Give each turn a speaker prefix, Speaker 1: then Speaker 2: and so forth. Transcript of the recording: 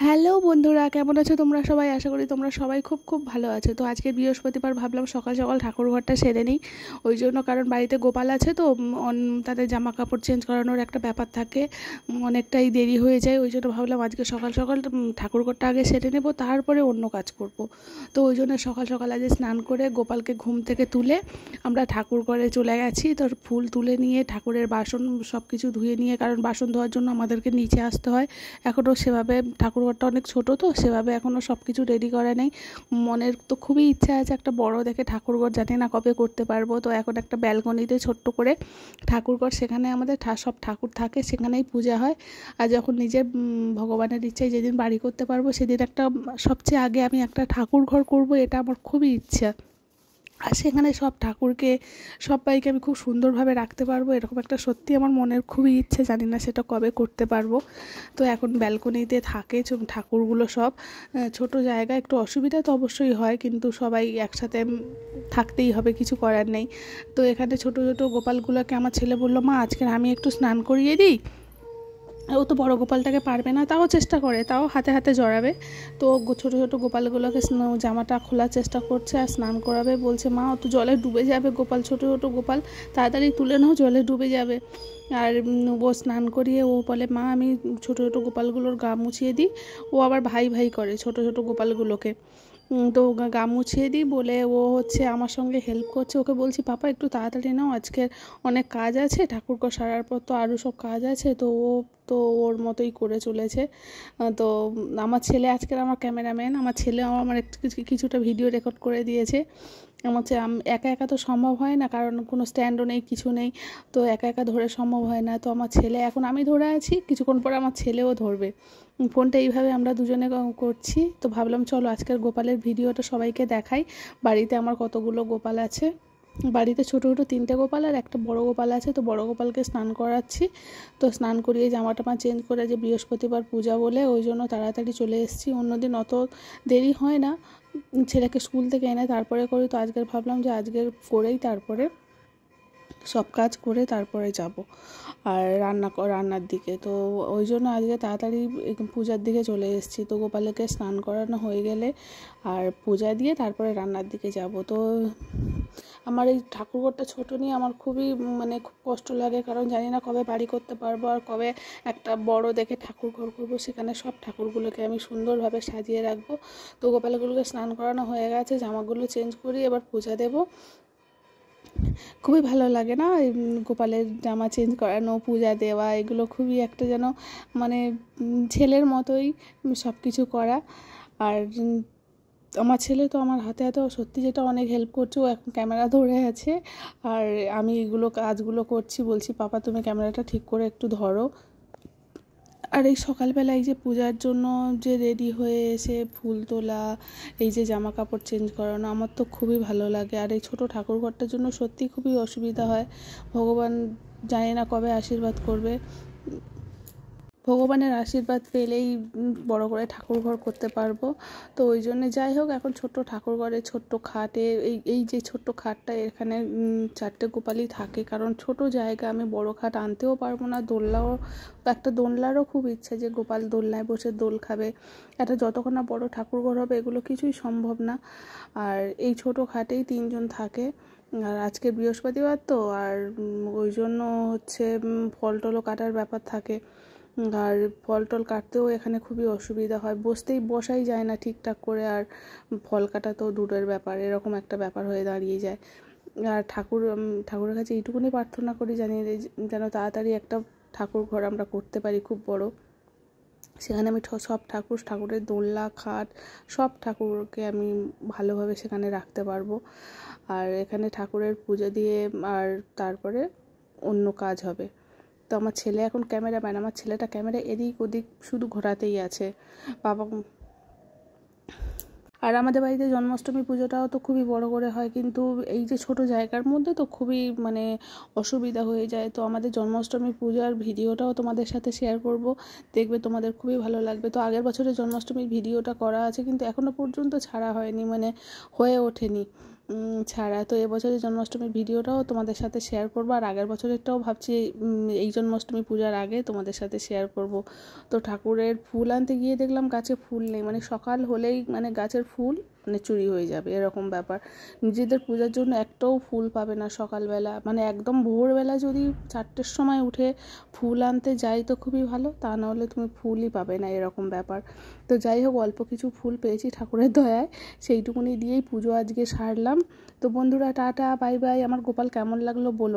Speaker 1: Hello বন্ধুরা, কেমন আছো তোমরা সবাই? আশা করি তোমরা সবাই খুব খুব ভালো আছো। তো আজকে বৃহস্পতিবার, ভাবলাম সকাল সকাল ঠাকুর ঘরটা সেরে নিই। ওই জন্য, কারণ বাড়িতে গোপাল আছে তো তাদের জামা কাপড় চেঞ্জ করানোর একটা ব্যাপার থাকে, অনেকটাই দেরি হয়ে যায়। ওই জন্য ভাবলাম আজকে সকাল সকাল ঠাকুর ঘরটা আগে সেরে নেব, তারপরে অন্য কাজ করব। তো ওই জন্য সকাল সকাল আজ স্নান করে গোপালকে ঘুম থেকে তুলে আমরা ঠাকুর ঘরে চলে গেছি। তো ফুল তুলে নিয়ে ঠাকুরের বাসন সব কিছু ধুয়ে নিয়ে, কারণ বাসন ধোয়ার জন্য আমাদেরকে নিচে আসতে হয়। এখনও সেভাবে ঠাকুরঘরটা অনেক ছোট, তো সেভাবে এখনও সব কিছু রেডি করা নেই। মনের তো খুবই ইচ্ছা আছে একটা বড় দেখে ঠাকুরঘর, জানি না কবে করতে পারবো। তো এখন একটা ব্যালকনিতে ছোট্ট করে ঠাকুরঘর, সেখানে আমাদের সব ঠাকুর থাকে, সেখানেই পূজা হয়। আর যখন নিজের ভগবানের ইচ্ছায় যেদিন বাড়ি করতে পারবো, সেদিন একটা সবচেয়ে আগে আমি একটা ঠাকুরঘর করব, এটা আমার খুবই ইচ্ছা। আর সেখানে সব ঠাকুরকে, সবাইকে আমি খুব সুন্দরভাবে রাখতে পারবো, এরকম একটা সত্যি আমার মনের খুবই ইচ্ছে, জানি না সেটা কবে করতে পারবো। তো এখন ব্যালকনিতে থাকে ঠাকুরগুলো সব। ছোট জায়গা, একটু অসুবিধা তো অবশ্যই হয়, কিন্তু সবাই একসাথে থাকতেই হবে, কিছু করার নেই। তো এখানে ছোট ছোট গোপালগুলোকে আমার ছেলে বললো, মা আজকে আমি একটু স্নান করিয়ে দিই। ও তো বড় গোপালটাকে পারবে না, তাও চেষ্টা করে, তাও হাতে হাতে জড়াবে। তো ছোটো ছোটো গোপালগুলোকে জামাটা খোলার চেষ্টা করছে আর স্নান করাবে। বলছে, মা ও তো জলে ডুবে যাবে, গোপাল ছোটো ছোটো গোপাল, তাড়াতাড়ি তুলে নাও, জলে ডুবে যাবে। আর ও স্নান করিয়ে ও বলে, মা আমি ছোটো ছোটো গোপালগুলোর গা মুছিয়ে দিই। ও আবার ভাই ভাই করে ছোটো ছোটো গোপালগুলোকে। তো গা মুছিয়ে দিই বলে ও হচ্ছে আমার সঙ্গে হেল্প করছে। ওকে বলছি, পাপা একটু তাড়াতাড়ি নাও, আজকের অনেক কাজ আছে, ঠাকুরকে সারার পর তো আরও সব কাজ আছে। তো ও তো ওর মতোই করে চলেছে। তো আমার ছেলে আজকের আমার ক্যামেরাম্যান, আমার ছেলে আমার একটু কিছুটা ভিডিও রেকর্ড করে দিয়েছে। আমার একা একা তো সম্ভব হয় না, কারণ কোনো স্ট্যান্ডও নেই, কিছু নেই। তো একা একা ধরে সম্ভব হয় না। তো আমার ছেলে, এখন আমি ধরে আছি, কিছুক্ষণ পরে আমার ছেলেও ধরবে ফোনটা। এইভাবে আমরা দুজনে করছি। তো ভাবলাম চলো আজকের গোপালের ভিডিওটা সবাইকে দেখাই। বাড়িতে আমার কতগুলো গোপাল আছে। বাড়িতে ছোটো ছোটো 3টে গোপাল আর একটা বড় গোপাল আছে। তো বড় গোপালকে স্নান করাচ্ছি। তো স্নান করিয়ে জামা টামা চেঞ্জ করে, যে বৃহস্পতিবার পূজা বলে ওই জন্য তাড়াতাড়ি চলে এসেছি। অন্যদিন অত দেরি হয় না, ছেলেকে স্কুল থেকে এনে তারপরে করি। তো আজকের ভাবলাম যে আজকের করেই তারপরে সব কাজ করে তারপরে যাব আর রান্নার দিকে। তো ওই জন্য আজকে তাড়াতাড়ি পূজার দিকে চলে এসেছি। তো গোপালকে স্নান করানো হয়ে গেলে আর পূজা দিয়ে তারপরে রান্নার দিকে যাব। তো আমার এই ঠাকুরঘরটা ছোটো নিয়ে আমার খুবই খুব কষ্ট লাগে, কারণ জানি না কবে বাড়ি করতে পারবো আর কবে একটা বড় দেখে ঠাকুরঘর করবো, সেখানে সব ঠাকুরগুলোকে আমি সুন্দরভাবে সাজিয়ে রাখবো। তো গোপালগুলোকে স্নান করানো হয়ে গেছে, জামাগুলো চেঞ্জ করি, এবার পূজা দেবো। খুবই ভালো লাগে না গোপালের জামা চেঞ্জ করানো, পূজা দেওয়া, এগুলো খুবই একটা যেন ছেলের মতোই সব কিছু করা। আর আমার ছেলে তো আমার হাতে হাতে সত্যি যেটা অনেক হেল্প করছে। ও এখন ক্যামেরা ধরে আছে আর আমি এগুলো কাজগুলো করছি। বলছি, পাপা তুমি ক্যামেরাটা ঠিক করে একটু ধরো। আর এই সকালবেলা এই যে পূজার জন্য যে রেডি হয়ে এসে ফুল তোলা, এই যে জামা কাপড় চেঞ্জ করানো, আমার তো খুবই ভালো লাগে। আর এই ছোটো ঠাকুরঘরটার জন্য সত্যিই খুবই অসুবিধা হয়। ভগবান জানি না কবে আশীর্বাদ করবে। ভগবানের আশীর্বাদ পেলেই বড় করে ঠাকুরঘর করতে পারবো। তো ওই জন্য যাই হোক, এখন ছোট্ট ঠাকুরঘরে ছোট্ট খাটে, এই যে ছোট্ট খাটটা, এখানে 4টে গোপালই থাকে, কারণ ছোট জায়গা, আমি বড় খাট আনতেও পারবো না। একটা দোলনারও খুব ইচ্ছা, যে গোপাল দোলনায় বসে দোল খাবে। একটা যতক্ষণ না বড় ঠাকুরঘর হবে এগুলো কিছুই সম্ভব না। আর এই ছোট খাটেই 3জন থাকে। আর আজকে বৃহস্পতিবার তো, আর ওই জন্য হচ্ছে ফল টলও কাটার ব্যাপার থাকে। আর ফল টল কাটতেও এখানে খুবই অসুবিধা হয়, বসাই যায় না ঠিকঠাক করে। আর ফল কাটা তো দূরের ব্যাপার, এরকম একটা ব্যাপার হয়ে দাঁড়িয়ে যায়। আর ঠাকুরের কাছে এইটুকুনি প্রার্থনা করি, যেন তাড়াতাড়ি একটা ঠাকুর ঘর আমরা করতে পারি খুব বড়। সেখানে আমি সব ঠাকুরের দোলনা, খাট, সব ঠাকুরকে আমি ভালোভাবে সেখানে রাখতে পারবো। আর এখানে ঠাকুরের পুজো দিয়ে আর তারপরে অন্য কাজ হবে। তো আমার ছেলে এখন ক্যামেরাম্যান, আমার ছেলেটা ক্যামেরা এদিক ওদিক শুধু ঘোরাতেই আছে। বাবা আর আমাদের বাড়িতে জন্মাষ্টমী পুজোটাও তো খুবই বড় করে হয়, কিন্তু এই যে ছোট জায়গার মধ্যে তো খুবই অসুবিধা হয়ে যায়। তো আমাদের জন্মাষ্টমী পূজার ভিডিওটাও তোমাদের সাথে শেয়ার করব, দেখবে তোমাদের খুবই ভালো লাগবে। তো আগের বছরের জন্মাষ্টমীর ভিডিওটা করা আছে, কিন্তু এখনও পর্যন্ত ছাড়া হয়নি, হয়ে ওঠেনি। ছাড়া। তো এবছরের জন্মাষ্টমীর ভিডিওটাও তোমাদের সাথে শেয়ার করবো, আর আগের বছরেরটাও ভাবছি এই জন্মাষ্টমী পূজার আগে তোমাদের সাথে শেয়ার করব। তো ঠাকুরের ফুল আনতে গিয়ে দেখলাম গাছে ফুল নেই, মানে সকাল হলেই মানে গাছের ফুল মানে চুরি হয়ে যাবে এরকম ব্যাপার। নিজেদের পূজার জন্য একটাও ফুল পাবে না সকালবেলা, মানে একদম ভোরবেলা যদি 4টের সময় উঠে ফুল আনতে যাই তো খুবই ভালো, তা নাহলে তুমি ফুলই পাবে না এরকম ব্যাপার। তো যাই হোক, অল্প কিছু ফুল পেয়েছি ঠাকুরের দয়ায়, সেইটুকুনি দিয়েই পুজো আজকে সারলাম। তো বন্ধুরা, টাটা, বাই বাই। আমার গোপাল কেমন লাগলো বলো।